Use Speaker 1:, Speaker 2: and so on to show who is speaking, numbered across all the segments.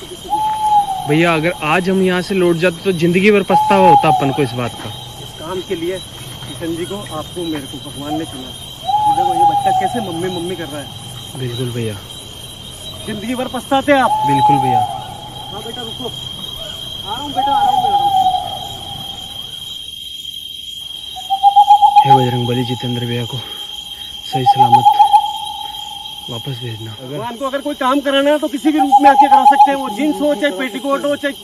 Speaker 1: भैया अगर आज हम यहाँ से लौट जाते तो जिंदगी भर पछतावा होता अपन को इस बात का।
Speaker 2: इस काम के लिए किशन जी को, आपको, मेरे को भगवान ने चुना। देखो ये बच्चा कैसे मम्मी मम्मी कर रहा है।
Speaker 1: बिल्कुल भैया,
Speaker 2: जिंदगी भर पछताते हैं आप।
Speaker 1: बिल्कुल भैया।
Speaker 2: हाँ बेटा रुको, आ रहा हूँ बेटा, आ रहा हूँ।
Speaker 1: हे बजरंगबली, जितेंद्र भैया को सही सलामत वापस भेजना।
Speaker 2: भगवान को अगर कोई काम कराना है तो किसी भी रूप में आके करा सकते हैं। वो जींस हो, चाहे पेटीकोट हो, चाहे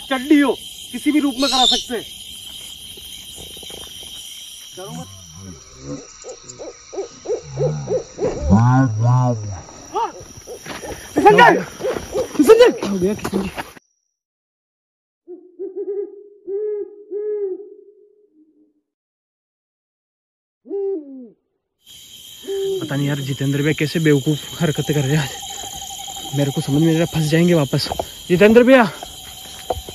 Speaker 2: चड्डी हो, किसी भी रूप में करा सकते हैं। करो मत।
Speaker 1: पता नहीं यार जितेंद्र भैया कैसे बेवकूफ हरकतें कर रहे हैं आज, मेरे को समझ में नहीं आ रहा, फंस जाएंगे वापस। जितेंद्र भैया,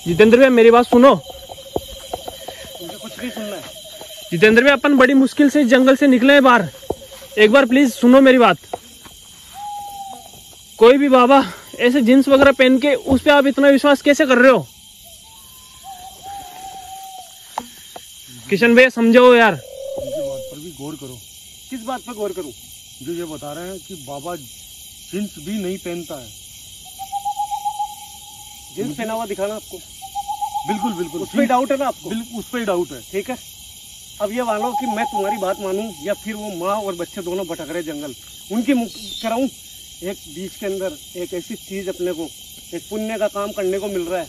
Speaker 1: जितेंद्र भैया मेरी बात सुनो।
Speaker 2: मुझे कुछ नहीं सुनना है।
Speaker 1: जितेंद्र भैया अपन बड़ी मुश्किल से जंगल से निकले हैं बाहर, एक बार प्लीज सुनो मेरी बात। कोई भी बाबा ऐसे जींस वगैरह पहन के उस पे आप इतना विश्वास कैसे कर रहे हो? किशन भैया समझाओ यार।
Speaker 2: उनकी बात पर भी गौर करो। किस बात पर गौर करूं? जो ये बता रहे हैं कि बाबा जींस भी नहीं पहनता है। जींस पहना हुआ दिखाना आपको? बिल्कुल बिल्कुल। उस पर डाउट है ना आपको? बिल्कुल उस पर डाउट है। ठीक है, अब ये मानो कि मैं तुम्हारी बात मानूं या फिर वो माँ और बच्चे दोनों भटक रहे जंगल, उनकी कराऊं। एक बीच के अंदर एक ऐसी चीज अपने को, एक पुण्य का काम करने को मिल रहा है।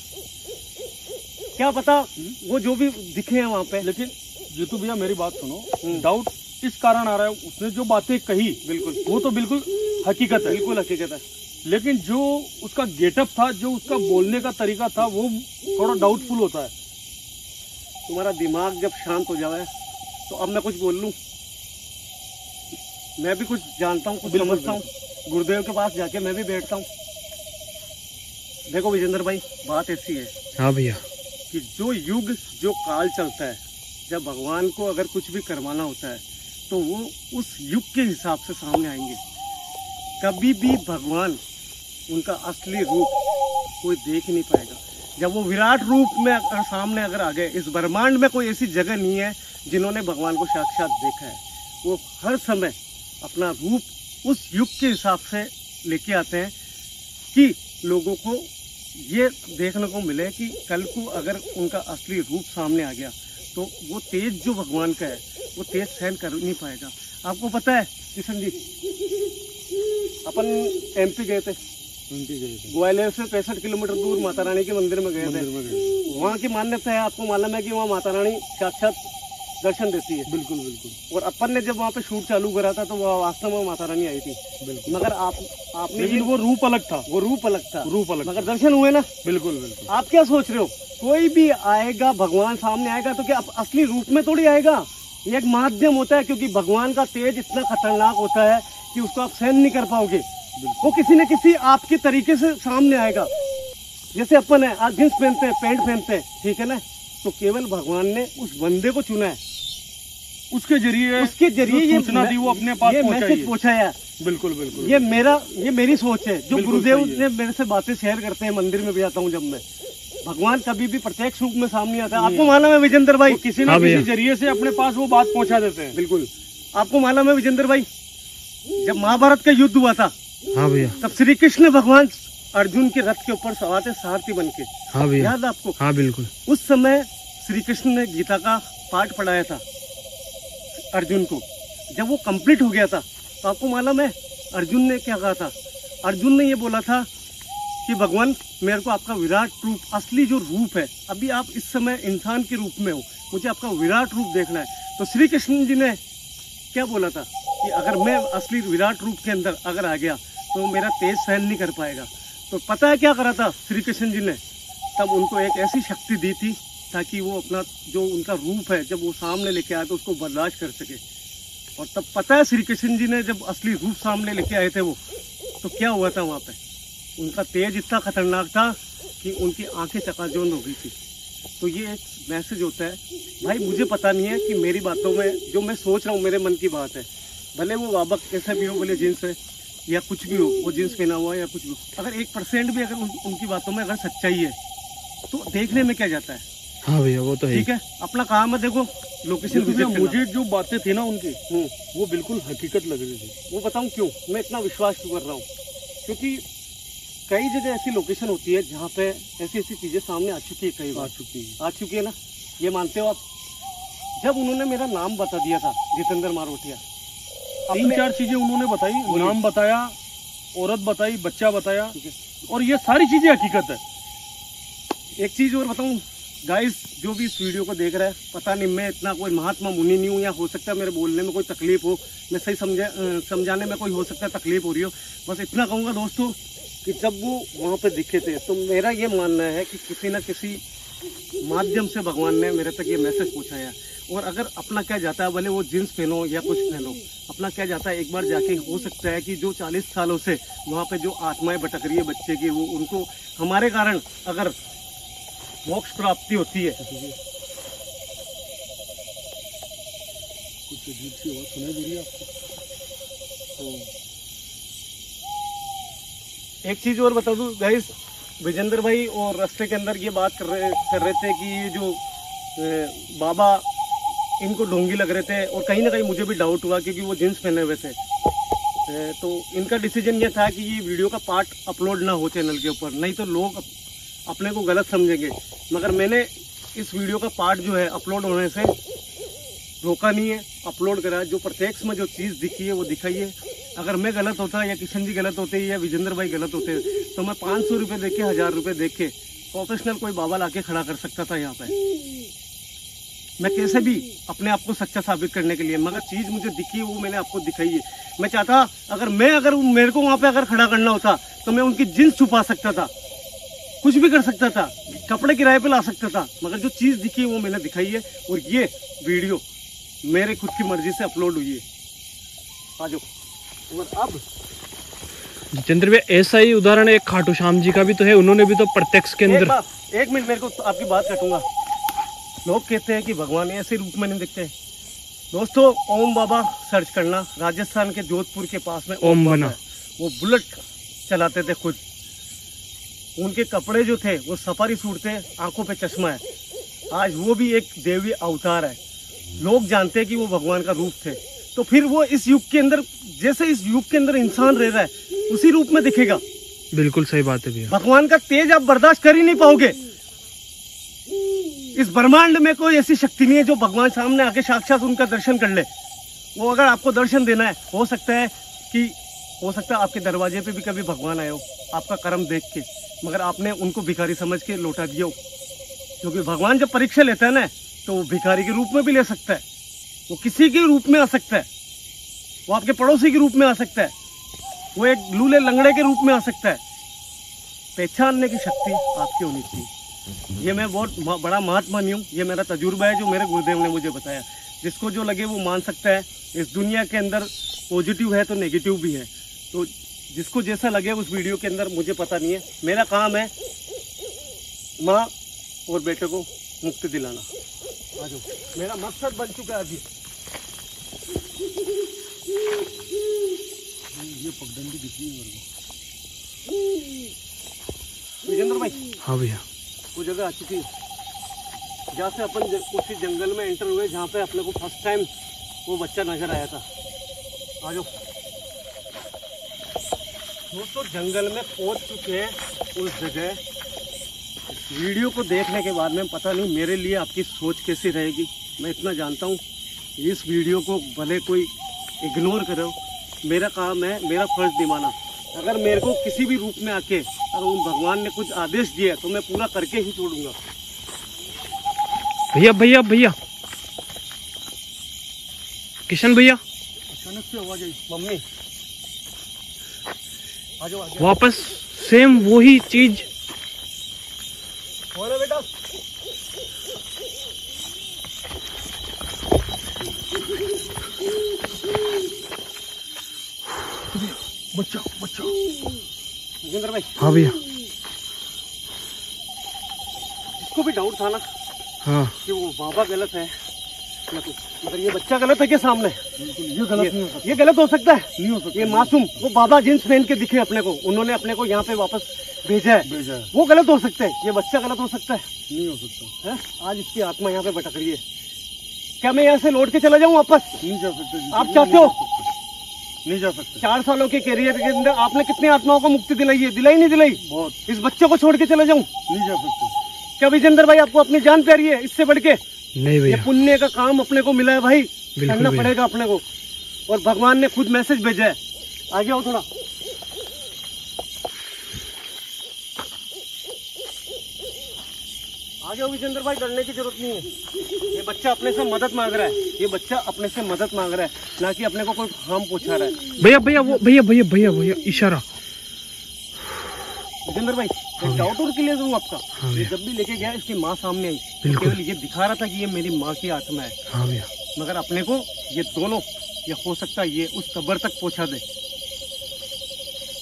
Speaker 2: क्या पता वो जो भी दिखे हैं वहाँ पे। लेकिन जीतू भैया मेरी बात सुनो, डाउट इस कारण आ रहा है, उसने जो बातें कही बिल्कुल वो तो बिल्कुल हकीकत है, बिल्कुल हकीकत है। लेकिन जो उसका गेटअप था, जो उसका बोलने का तरीका था, वो थोड़ा डाउटफुल होता है। तुम्हारा दिमाग जब शांत हो जाए तो अब मैं कुछ बोल लूं? मैं भी कुछ जानता हूँ, कुछ समझता हूँ। गुरुदेव के पास जाके मैं भी बैठता हूँ। देखो विजेंद्र भाई, बात ऐसी है।
Speaker 1: हाँ भैया।
Speaker 2: कि जो युग, जो काल चलता है, जब भगवान को अगर कुछ भी करवाना होता है तो वो उस युग के हिसाब से सामने आएंगे। कभी भी भगवान, उनका असली रूप कोई देख नहीं पाएगा। जब वो विराट रूप में अगर सामने अगर आ गए, इस ब्रह्मांड में कोई ऐसी जगह नहीं है जिन्होंने भगवान को साक्षात देखा है। वो हर समय अपना रूप उस युग के हिसाब से लेके आते हैं कि लोगों को ये देखने को मिले कि कल को अगर उनका असली रूप सामने आ गया तो वो तेज जो भगवान का है वो तेज सहन कर नहीं पाएगा। आपको पता है किशन जी, अपन एमपी गए थे, ग्वालियर से 65 किलोमीटर दूर माता रानी के मंदिर में गए थे। वहाँ की मान्यता है, आपको मालूम है कि वहाँ माता रानी साक्षात दर्शन देती है। बिल्कुल बिल्कुल। और अपन ने जब वहाँ पे शूट चालू करा था तो वह वास्तव में माता रानी आई थी। बिल्कुल। मगर आपने, लेकिन वो रूप अलग था, वो रूप अलग था, रूप अलग, मगर दर्शन हुए ना। बिल्कुल बिल्कुल। आप क्या सोच रहे हो? कोई भी आएगा, भगवान सामने आएगा तो क्या असली रूप में थोड़ी आएगा? ये एक माध्यम होता है, क्योंकि भगवान का तेज इतना खतरनाक होता है कि उसको आप सहन नहीं कर पाओगे। वो किसी न किसी आपके तरीके से सामने आएगा। जैसे अपन है, आज जींस पहनते हैं, पैंट पहनते हैं, ठीक है ना, तो केवल भगवान ने उस बंदे को चुना है, उसके जरिए ये सूचना दी, वो अपने पास मैसेज पहुंचाया। बिल्कुल बिल्कुल। ये मेरी सोच है, जो गुरुदेव ने मेरे से बातें शेयर करते हैं। मंदिर में भी आता हूँ जब मैं, भगवान कभी भी प्रत्यक्ष रूप में सामने आता है। आपको मालूम है विजेंद्र भाई, किसी न किसी जरिए से अपने पास वो बात पहुंचा देते हैं। बिल्कुल। आपको मालूम है विजेंद्र भाई, जब महाभारत का युद्ध हुआ था,
Speaker 1: हाँ भैया,
Speaker 2: तब श्री कृष्ण भगवान अर्जुन के रथ के ऊपर सवार थे, सारथी बन के।
Speaker 1: हाँ भैया,
Speaker 2: याद आपको? हाँ
Speaker 1: बिल्कुल।
Speaker 2: उस समय श्री कृष्ण ने गीता का पाठ पढ़ाया था अर्जुन को। जब वो कंप्लीट हो गया था तो आपको मालूम है अर्जुन ने क्या कहा था? अर्जुन ने ये बोला था कि भगवान, मेरे को आपका विराट रूप, असली जो रूप है, अभी आप इस समय इंसान के रूप में हो, मुझे आपका विराट रूप देखना है। तो श्री कृष्ण जी ने क्या बोला था कि अगर मैं असली विराट रूप के अंदर अगर आ गया तो मेरा तेज सहन नहीं कर पाएगा। तो पता है क्या करा था श्री कृष्ण जी ने? तब उनको एक ऐसी शक्ति दी थी ताकि वो अपना जो उनका रूप है, जब वो सामने लेके आए तो उसको बर्दाश्त कर सके। और तब पता है श्री कृष्ण जी ने जब असली रूप सामने लेके आए थे वो, तो क्या हुआ था वहाँ पे? उनका तेज इतना खतरनाक था कि उनकी आंखें चकाचौंध हो गई थी। तो ये एक मैसेज होता है भाई। मुझे पता नहीं है कि मेरी बातों में जो मैं सोच रहा हूँ, मेरे मन की बात है, भले वो बाबा कैसा भी हो, भले जिनसे, या कुछ भी हो, वो जींस पहना हुआ है या कुछ भी हो, अगर 1% भी अगर उनकी बातों में अगर सच्चाई है तो देखने में क्या जाता है।
Speaker 1: हाँ भैया वो तो है।
Speaker 2: ठीक है, अपना काम है, देखो लोकेशन विजिट करना।
Speaker 3: मुझे जो बातें थी ना उनकी, वो बिल्कुल हकीकत लग रही थी।
Speaker 2: वो बताऊं क्यों मैं इतना विश्वास क्यों कर रहा हूँ, क्योंकि कई जगह ऐसी लोकेशन होती है जहाँ पे ऐसी ऐसी चीजें सामने आ चुकी है, कई बार आ चुकी है ना, ये मानते हो आप। जब उन्होंने मेरा नाम बता दिया था जितेंद्र मारोटिया,
Speaker 3: 3-4 चीजें उन्होंने बताई, नाम बताया, औरत बताई, बच्चा बताया, और ये सारी चीजें हकीकत है।
Speaker 2: एक चीज और बताऊं गाइस, जो भी इस वीडियो को देख रहा है, पता नहीं मैं इतना कोई महात्मा मुनि नहीं हूँ, या हो सकता है मेरे बोलने में कोई तकलीफ हो, मैं सही समझाने में कोई हो सकता है तकलीफ हो रही हो। बस इतना कहूंगा दोस्तों कि जब वो वहाँ पे दिखे थे तो मेरा ये मानना है कि किसी न किसी माध्यम से भगवान ने मेरे तक ये मैसेज पहुँचाया। और अगर अपना क्या जाता है, भले वो जींस पहनो या कुछ पहनो, अपना क्या जाता है, एक बार जाके हो सकता है कि जो 40 सालों से वहाँ पे जो आत्माएं भटक रही है बच्चे की, वो उनको हमारे कारण अगर मोक्ष प्राप्ति होती है।
Speaker 3: कुछ अजीब सी आवाज सुनाई दे रही है आपको?
Speaker 2: एक चीज और बता दूं गाइस, विजेंद्र भाई और रास्ते के अंदर ये बात कर रहे थे कि ये जो बाबा इनको ढोंगी लग रहे थे, और कहीं ना कहीं मुझे भी डाउट हुआ क्योंकि वो जींस पहने हुए थे। तो इनका डिसीजन ये था कि ये वीडियो का पार्ट अपलोड ना हो चैनल के ऊपर, नहीं तो लोग अपने को गलत समझेंगे। मगर मैंने इस वीडियो का पार्ट जो है अपलोड होने से रोका नहीं है, अपलोड करा। जो प्रत्यक्ष में जो चीज़ दिखी है वो दिखाई है। अगर मैं गलत होता या किशन जी गलत होते या विजेंद्र भाई गलत होते तो मैं 500 रुपये देख के 1000 रुपये देख के प्रोफेशनल कोई बाबा लाके खड़ा कर सकता था यहाँ पे, मैं कैसे भी अपने आप को सच्चा साबित करने के लिए। मगर चीज मुझे दिखी वो मैंने आपको दिखाई है। मैं चाहता अगर मेरे को वहां पे अगर खड़ा करना होता तो मैं उनकी जींस छुपा सकता था, कुछ भी कर सकता था, कपड़े किराए पे ला सकता था, मगर जो चीज दिखी है वो मैंने दिखाई है। और ये वीडियो मेरे खुद की मर्जी से अपलोड हुई है। आ जाओ। और अब
Speaker 1: जितेंद्र भैया ऐसा ही उदाहरण एक खाटू श्याम जी का भी तो है, उन्होंने भी तो प्रत्यक्ष के अंदर।
Speaker 2: एक मिनट मेरे को तो आपकी बात काटूंगा। लोग कहते हैं कि भगवान ऐसे रूप में नहीं दिखते। दोस्तों ओम बाबा सर्च करना, राजस्थान के जोधपुर के पास में
Speaker 1: ओम बना,
Speaker 2: वो बुलेट चलाते थे खुद। उनके कपड़े जो थे वो सफारी सूट थे, आंखों पे चश्मा है। आज वो भी एक देवी अवतार है। लोग जानते हैं कि वो भगवान का रूप थे। तो फिर वो इस युग के अंदर, जैसे इस युग के अंदर इंसान रह रहा है, उसी रूप में दिखेगा।
Speaker 1: बिल्कुल सही बात है भैया।
Speaker 2: भगवान का तेज आप बर्दाश्त कर ही नहीं पाओगे। इस ब्रह्मांड में कोई ऐसी शक्ति नहीं है जो भगवान सामने आके साक्षात उनका दर्शन कर ले। वो अगर आपको दर्शन देना है, हो सकता है आपके दरवाजे पे भी कभी भगवान आए हो आपका कर्म देख के, मगर आपने उनको भिखारी समझ के लौटा दिया हो। क्योंकि भगवान जब परीक्षा लेता है ना, तो वो भिखारी के रूप में भी ले सकता है, वो किसी के रूप में आ सकता है, वो आपके पड़ोसी के रूप में आ सकता है, वो एक लूले लंगड़े के रूप में आ सकता है। पहचानने की शक्ति आपकी होनी चाहिए। ये मैं बहुत बड़ा महात्मा नहीं हूँ, ये मेरा तजुर्बा है जो मेरे गुरुदेव ने मुझे बताया। जिसको जो लगे वो मान सकता है। इस दुनिया के अंदर पॉजिटिव है तो नेगेटिव भी है, तो जिसको जैसा लगे उस वीडियो के अंदर मुझे पता नहीं है। मेरा काम है माँ और बेटे को मुक्ति दिलाना। आ जाओ, मेरा मकसद बन चुका है अभी।
Speaker 3: ये पगडंडी दिख रही है मेरे को।
Speaker 2: विजेंद्र भाई,
Speaker 1: हाँ भैया,
Speaker 2: वो जगह आ चुकी है जहाँ से अपन उसी जंगल में एंटर हुए जहाँ पे अपने को फर्स्ट टाइम वो बच्चा नजर आया था। आ जाओ दोस्तों, जंगल में पहुंच चुके हैं उस जगह। इस वीडियो को देखने के बाद में पता नहीं मेरे लिए आपकी सोच कैसी रहेगी। मैं इतना जानता हूँ, इस वीडियो को भले कोई इग्नोर करो, मेरा काम है, मेरा फर्ज निभाना। अगर मेरे को किसी भी रूप में आके अगर उन भगवान ने कुछ आदेश दिया तो मैं पूरा करके ही छोड़ूंगा।
Speaker 1: भैया भैया भैया, किशन भैया,
Speaker 3: अचानक से आवाज आई।
Speaker 2: मम्मी आ जाओ,
Speaker 1: वापस सेम वही चीज।
Speaker 2: कौन है बेटा?
Speaker 3: बच्चा बच्चा।
Speaker 2: जितेंद्र भाई,
Speaker 1: हाँ भैया,
Speaker 2: इसको भी डाउट था ना
Speaker 1: हाँ
Speaker 2: कि वो बाबा गलत है मगर ये बच्चा गलत है क्या सामने?
Speaker 3: ये गलत नहीं हो सकता,
Speaker 2: ये गलत हो सकता है?
Speaker 3: नहीं हो सकता।
Speaker 2: ये मासूम, वो बाबा जींस पहन के दिखे अपने को, उन्होंने अपने को यहाँ पे वापस भेजा है, वो गलत हो सकता है? ये बच्चा गलत हो सकता है?
Speaker 3: नहीं हो सकता
Speaker 2: है? आज इसकी आत्मा यहाँ पे भटक रही है। क्या मैं यहाँ से लौट के चला जाऊँ वापस?
Speaker 3: नहीं जा सकते।
Speaker 2: आप चाहते हो?
Speaker 3: नहीं जा सकते।
Speaker 2: 4 सालों के कैरियर के अंदर आपने कितनी आत्माओं को मुक्ति दिलाई है? दिलाई नहीं दिलाई?
Speaker 3: बहुत।
Speaker 2: इस बच्चे को छोड़ के चला जाऊं?
Speaker 3: नहीं जा सकते।
Speaker 2: क्या विजेंद्र भाई आपको अपनी जान प्यारी है इससे बढ़ के?
Speaker 1: नहीं भैया,
Speaker 2: ये पुण्य का काम अपने को मिला है भाई, करना
Speaker 1: भैया।
Speaker 2: पड़ेगा अपने को। और भगवान ने खुद मैसेज भेजा है। आगे आओ थोड़ा, आगे आओ विजेंद्र भाई, डरने की जरूरत नहीं है। ये बच्चा अपने से मदद मांग रहा है, ये बच्चा अपने से मदद मांग रहा है, ना कि अपने को कोई हार्म पहुंचा रहा है।
Speaker 1: भैया भैया वो भैया भैया भैया भैया इशारा।
Speaker 2: विजेंद्र भाई,
Speaker 1: हाँ
Speaker 2: डाउट और क्लियर करूँ आपका?
Speaker 1: हाँ
Speaker 2: ये
Speaker 1: भैया।
Speaker 2: जब भी लेके गया इसकी माँ सामने आई,
Speaker 1: बिल्कुल।
Speaker 2: केवल ये दिखा रहा था कि ये मेरी माँ की आत्मा है,
Speaker 1: हाँ भैया,
Speaker 2: मगर अपने को ये दोनों, ये हो सकता है ये उस कब्र तक पहुंचा दे।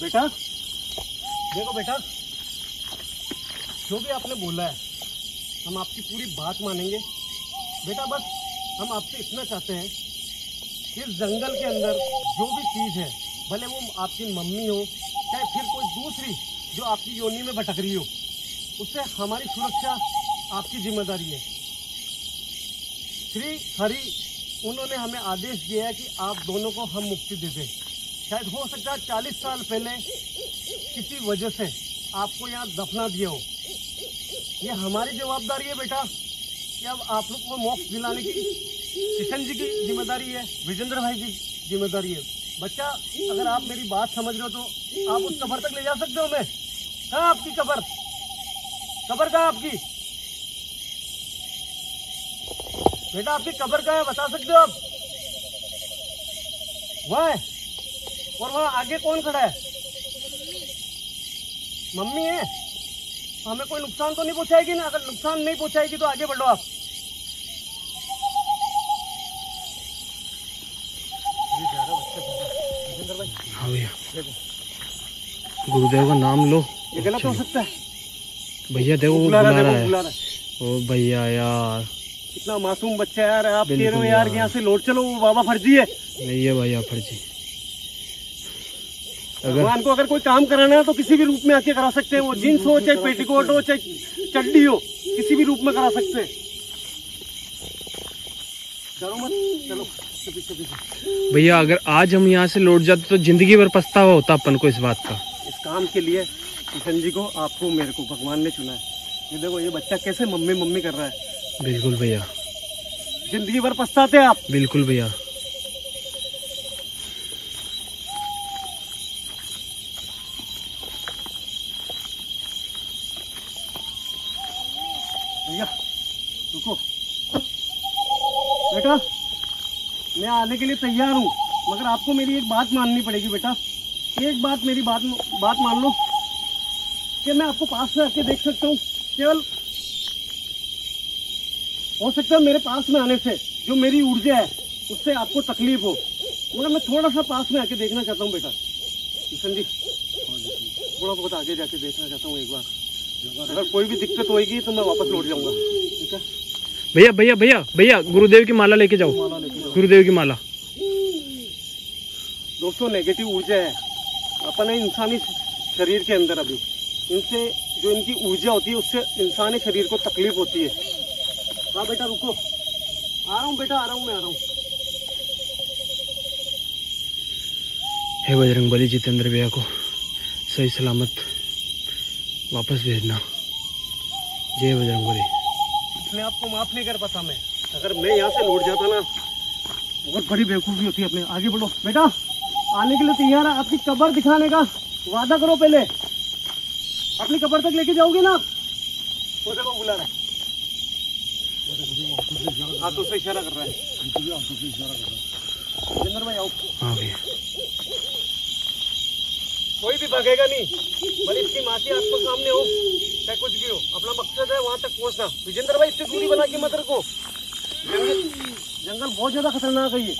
Speaker 2: बेटा देखो बेटा, जो भी आपने बोला है हम आपकी पूरी बात मानेंगे बेटा। बस हम आपसे इतना चाहते हैं, इस जंगल के अंदर जो भी चीज है, भले वो आपकी मम्मी हो चाहे फिर कोई दूसरी जो आपकी योनि में भटक रही हो, उससे हमारी सुरक्षा आपकी जिम्मेदारी है। श्री हरि उन्होंने हमें आदेश दिया है कि आप दोनों को हम मुक्ति दे दें। शायद हो सकता है 40 साल पहले किसी वजह से आपको यहाँ दफना दिया हो। ये हमारी जवाबदारी है बेटा कि अब आप लोग को मोक्ष दिलाने की किशन जी की जिम्मेदारी है, विजेंद्र भाई की जिम्मेदारी है। बच्चा अगर आप मेरी बात समझ रहे हो तो आप उस कब्र तक ले जा सकते हो। मैं कहाँ आपकी कब्र? कब्र कहाँ आपकी? बेटा आपकी कब्र कहाँ है बता सकते हो आप? वहाँ है। और वहाँ आगे कौन खड़ा है? मम्मी है। हमें कोई नुकसान तो नहीं पहुंचाएगी ना? अगर नुकसान नहीं पहुंचाएगी तो आगे बढ़ो आप।
Speaker 1: हाँ भैया, गुरुदेव का नाम लो।
Speaker 2: ये गलत हो सकता है?
Speaker 1: भैया देखो वो
Speaker 2: बुला
Speaker 1: बुला
Speaker 2: रहा
Speaker 1: रहा
Speaker 2: है,
Speaker 1: है।
Speaker 2: बुला रहा है।
Speaker 1: ओ भैया यार,
Speaker 2: इतना मासूम बच्चा है यार, आप कह रहे हो
Speaker 1: बिल्कुल
Speaker 2: यार
Speaker 1: यार।
Speaker 2: यहाँ से लौट चलो, वो बाबा फर्जी है।
Speaker 1: नहीं है भैया फर्जी। अगर
Speaker 2: भगवान को अगर कोई काम कराना है तो किसी भी रूप में आके करा सकते हैं। वो जींस हो चाहे पेटीकोट हो चाहे चड्डी हो, किसी भी रूप में करा सकते हैं। चलो मत, चलो पीछे पीछे।
Speaker 1: भैया अगर आज हम यहाँ से लौट जाते तो जिंदगी भर पछतावा होता अपन को इस बात का।
Speaker 2: इस काम के लिए किशन जी को, आपको, मेरे को भगवान ने चुना है। ये देखो ये बच्चा कैसे मम्मी मम्मी कर रहा है।
Speaker 1: बिल्कुल भैया,
Speaker 2: जिंदगी भर पछताते हैं आप।
Speaker 1: बिल्कुल भैया।
Speaker 2: भैया रुको बेटा, मैं आने के लिए तैयार हूँ, मगर आपको मेरी एक बात माननी पड़ेगी बेटा। एक बात, मेरी बात मान लो कि मैं आपको पास में आके देख सकता हूँ। केवल हो सकता है मेरे पास में आने से जो मेरी ऊर्जा है उससे आपको तकलीफ हो, मगर मैं थोड़ा सा पास में आके देखना चाहता हूँ बेटा। किशन जी थोड़ा बहुत आगे जाके देखना चाहता हूँ एक बार। अगर कोई भी दिक्कत होगी तो मैं वापस लौट जाऊंगा, ठीक है?
Speaker 1: भैया भैया भैया भैया गुरुदेव की माला लेके जाओ, गुरुदेव की माला।
Speaker 2: दोस्तों नेगेटिव ऊर्जा है अपन है इंसानी शरीर के अंदर। अभी इनसे जो इनकी ऊर्जा होती है उससे इंसानी शरीर को तकलीफ होती है। हाँ बेटा रुको, आ रहा हूँ बेटा, आ रहा हूँ, मैं आ रहा हूँ।
Speaker 1: हे बजरंगबली, जितेंद्र भैया को सही सलामत वापस भेजना। जय बजरंगबली।
Speaker 2: अपने आप को माफ नहीं कर पाता मैं। अगर मैं यहाँ से लौट जाता ना, बहुत बड़ी बेवकूफी होती है। अपने आगे बढ़ो बेटा, आने के लिए तैयार है। आपकी कब्र दिखाने का वादा करो पहले। अपनी कब्र तक लेके जाओगे ना आप? वो देखो बुला रहा है, हाथों से इशारा कर रहा है। जितेंद्र भाई आओ।
Speaker 1: हाँ भैया,
Speaker 2: कोई भी भागेगा नहीं, भले इसकी माँ की आत्मा सामने हो चाहे कुछ भी हो, अपना मकसद है वहां तक पहुंचना। विजेंद्र भाई इससे दूरी बना के मत रखो। जंगल बहुत ज्यादा खतरनाक है। ये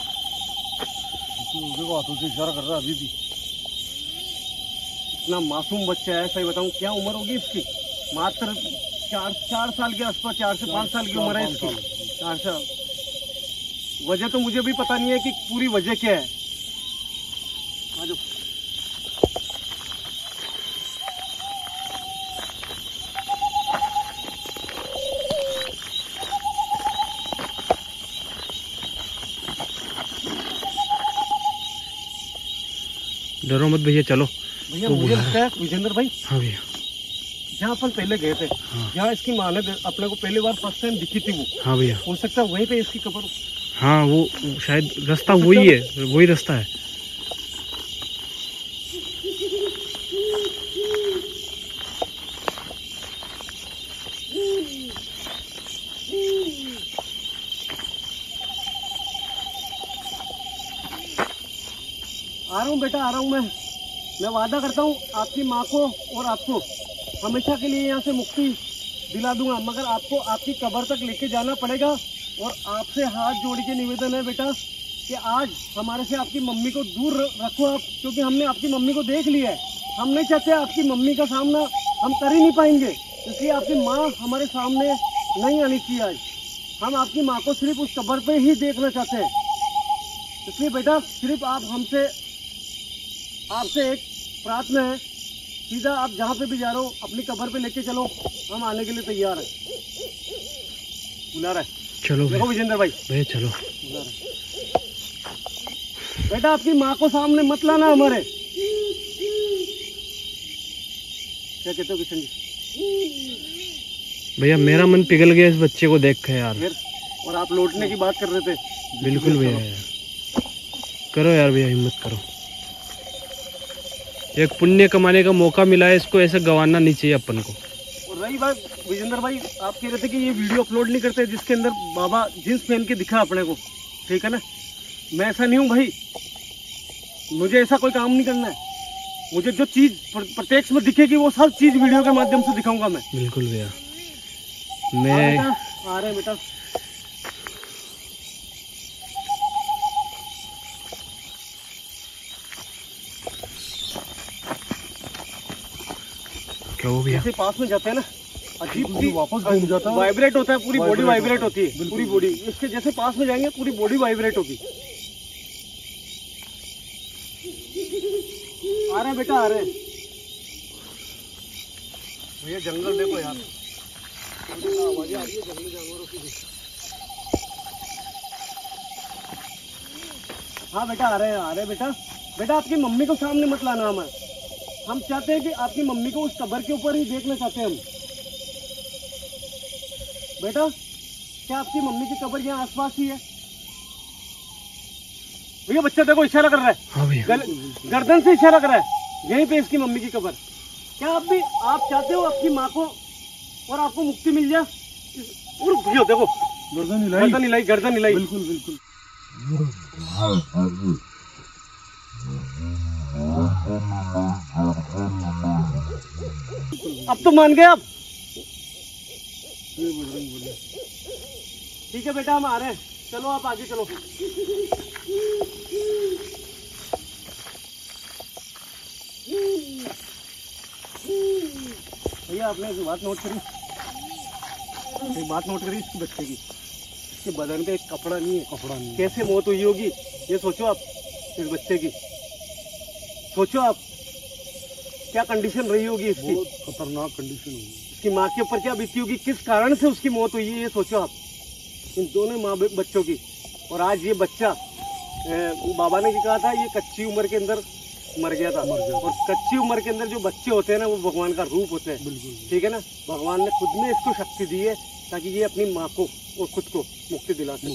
Speaker 3: देखो हाथों से इशारा कर रहा है अभी भी।
Speaker 2: इतना मासूम बच्चा है, सही बताऊं क्या उम्र होगी इसकी? मात्र 4 साल के आसपास, 4 से 5 साल की उम्र है इसकी। 4 साल। वजह तो मुझे भी पता नहीं है कि पूरी वजह क्या है। आ जाओ।
Speaker 1: डरो मत भैया, चलो।
Speaker 2: भैया मुझे लगता है विजेंद्र भाई,
Speaker 1: हाँ भैया,
Speaker 2: जहाँ अपन पहले गए थे,
Speaker 1: हाँ।
Speaker 2: जहाँ इसकी माँ ने अपने को पहली बार फर्स्ट टाइम दिखी थी वो,
Speaker 1: हाँ भैया,
Speaker 2: हो सकता है वहीं पे इसकी कब्र हो।
Speaker 1: हाँ वो शायद रास्ता वही है, वही रास्ता है।
Speaker 2: आ रहा हूँ बेटा, आ रहा हूँ मैं वादा करता हूँ आपकी माँ को और आपको हमेशा के लिए यहाँ से मुक्ति दिला दूंगा, मगर आपको आपकी कब्र तक लेके जाना पड़ेगा। और आपसे हाथ जोड़ के निवेदन है बेटा कि आज हमारे से आपकी मम्मी को दूर रखो आप, क्योंकि हमने आपकी मम्मी को देख लिया है। हम नहीं चाहते आपकी मम्मी का सामना हम कर ही नहीं पाएंगे, इसलिए आपकी माँ हमारे सामने नहीं आनी चाहिए। आज हम आपकी माँ को सिर्फ उस कब्र पे ही देखना चाहते हैं, इसलिए बेटा सिर्फ आप हमसे आपसे एक प्रार्थना है, सीधा आप जहाँ पे भी जा रहे हो अपनी कब्र पे लेके चलो, हम आने के लिए तैयार हैं। बुला रहा है,
Speaker 1: चलो
Speaker 2: देखो विजेंद्र भाई,
Speaker 1: भैया चलो।
Speaker 2: बुला रहा है। बेटा आपकी माँ को सामने मत लाना हमारे। क्या कहते हो किशन जी?
Speaker 1: भैया मेरा मन पिघल गया इस बच्चे को देख के यार।
Speaker 2: फिर और आप लौटने की बात कर रहे थे।
Speaker 1: बिल्कुल भैया, करो यार भैया, हिम्मत करो। एक पुण्य कमाने का मौका मिला है, इसको ऐसे गंवाना नहीं चाहिए अपन को।
Speaker 2: और रही बात विजेंद्र भाई, आप कह रहे थे कि ये वीडियो अपलोड नहीं करते जिसके अंदर बाबा जींस पहन के दिखा अपने को, ठीक है ना? मैं ऐसा नहीं हूँ भाई, मुझे ऐसा कोई काम नहीं करना है। मुझे जो चीज प्रत्यक्ष में दिखेगी वो सब चीज वीडियो के माध्यम से दिखाऊंगा मैं।
Speaker 1: बिल्कुल भैया।
Speaker 2: मैं आ रहे हैं बेटा।
Speaker 1: क्या हो भैया?
Speaker 2: जैसे पास में जाते हैं ना, अजीब सी
Speaker 3: वापस घूम जाता है,
Speaker 2: वाइब्रेट होता है, पूरी बॉडी वाइब्रेट होती है,
Speaker 3: बिल्कुल।
Speaker 2: पूरी बॉडी। इसके जैसे पास में जाएंगे पूरी बॉडी वाइब्रेट होगी। आ रहे हैं बेटा, आ रहे हैं। भैया जंगल देखो यार, आवाजें आ रही है जंगली जानवरों की भी। हाँ बेटा आ रहे हैं, आ रहे हैं बेटा। बेटा आपकी मम्मी को सामने मत लाना हमें, हम चाहते हैं कि आपकी मम्मी को उस कब्र के ऊपर ही देखना चाहते हैं हम। बेटा क्या आपकी मम्मी की कब्र यहाँ आसपास ही है? भैया बच्चा देखो इशारा कर रहा है।
Speaker 1: हाँ भैया,
Speaker 2: गर्दन से इशारा कर रहा है, यहीं पे इसकी मम्मी की कब्र। क्या आप चाहते हो आपकी माँ को और आपको मुक्ति मिल जाए? और भैया देखो
Speaker 3: गर्दन हिलाई,
Speaker 2: गर्दन हिलाई, गर्दन हिलाई।
Speaker 3: बिल्कुल बिल्कुल।
Speaker 2: अब तो मान गए आप? ठीक है बेटा, हम आ रहे हैं, चलो आप आगे चलो। भैया आपने एक बात नोट करी, एक बात नोट करी इसकी बच्चे की, इसके बदन पे एक कपड़ा नहीं है।
Speaker 3: कपड़ा नहीं,
Speaker 2: कैसे मौत हुई होगी ये सोचो आप, इस बच्चे की सोचो आप, क्या कंडीशन रही होगी इसकी।
Speaker 3: बहुत खतरनाक कंडीशन होगी।
Speaker 2: इसकी माँ के ऊपर क्या बीती होगी, किस कारण से उसकी मौत हुई है ये सोचो आप, इन दोनों माँ बच्चों की। और आज ये बच्चा बाबा ने कहा था ये कच्ची उम्र के अंदर मर गया था। और कच्ची उम्र के अंदर जो बच्चे होते हैं ना वो भगवान का रूप होते हैं,
Speaker 3: बिल्कुल
Speaker 2: ठीक है ना? भगवान ने खुद में इसको शक्ति दी है ताकि ये अपनी माँ को और खुद को मुक्ति दिला सके।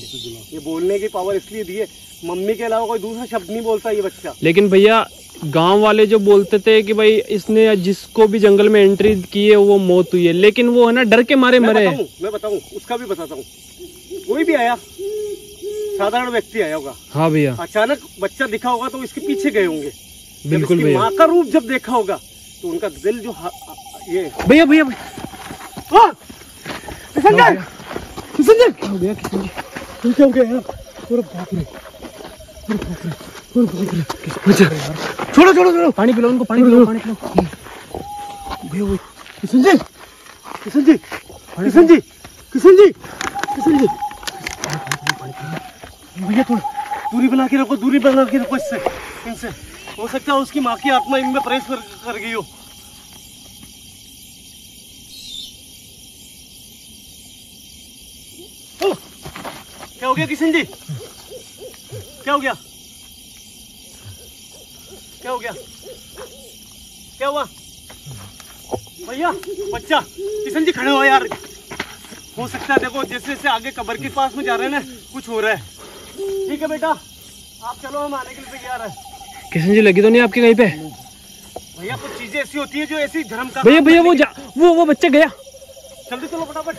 Speaker 2: ये बोलने की पावर इसलिए दी है, मम्मी के अलावा कोई दूसरा शब्द नहीं बोलता ये बच्चा।
Speaker 1: लेकिन भैया गांव वाले जो बोलते थे कि भाई इसने जिसको भी जंगल में एंट्री की है वो मौत हुई है, लेकिन वो है ना डर के मारे मरे।
Speaker 2: मैं बताऊं उसका भी बताता हूँ। कोई भी आया, साधारण व्यक्ति आया होगा,
Speaker 1: हाँ भैया,
Speaker 2: अचानक बच्चा दिखा होगा तो इसके पीछे गए होंगे।
Speaker 1: बिल्कुल
Speaker 2: जब
Speaker 1: भैया।
Speaker 2: माँ का रूप जब देखा होगा तो उनका दिल जो ये
Speaker 1: भैया भैया
Speaker 2: संजय, संजय
Speaker 1: क्या हो गया? किशन जी
Speaker 2: क्या हो गया यार? अरे बाप रे, छोड़ो छोड़ो छोड़ो,
Speaker 1: पानी पिलाओ उनको, पानी पिलाओ, पानी पिलाओ भैया। वो
Speaker 2: किशन जी, किशन जी, किशन जी, किशन जी, किशन जी, भैया थोड़ा दूरी बना के रखो, दूरी बना के रखो इससे, इनसे। हो सकता है उसकी माँ की आत्मा इनमें प्रवेश कर गई हो। क्या हो गया किशन जी? क्या हो गया? क्या हो गया? क्या हुआ? भैया बच्चा, किशन जी खड़े हो यार। हो सकता है देखो जैसे जैसे आगे कब्र के पास में जा रहे हैं ना, कुछ हो रहा है। ठीक है बेटा, आप चलो, हम आने के लिए तैयार है।
Speaker 1: किशन जी लगी तो नहीं आपके कहीं पे?
Speaker 2: भैया कुछ चीजें ऐसी होती है जो ऐसी धर्म का।
Speaker 1: भैया वो बच्चा गया।
Speaker 2: जल्दी चलो फटाफट।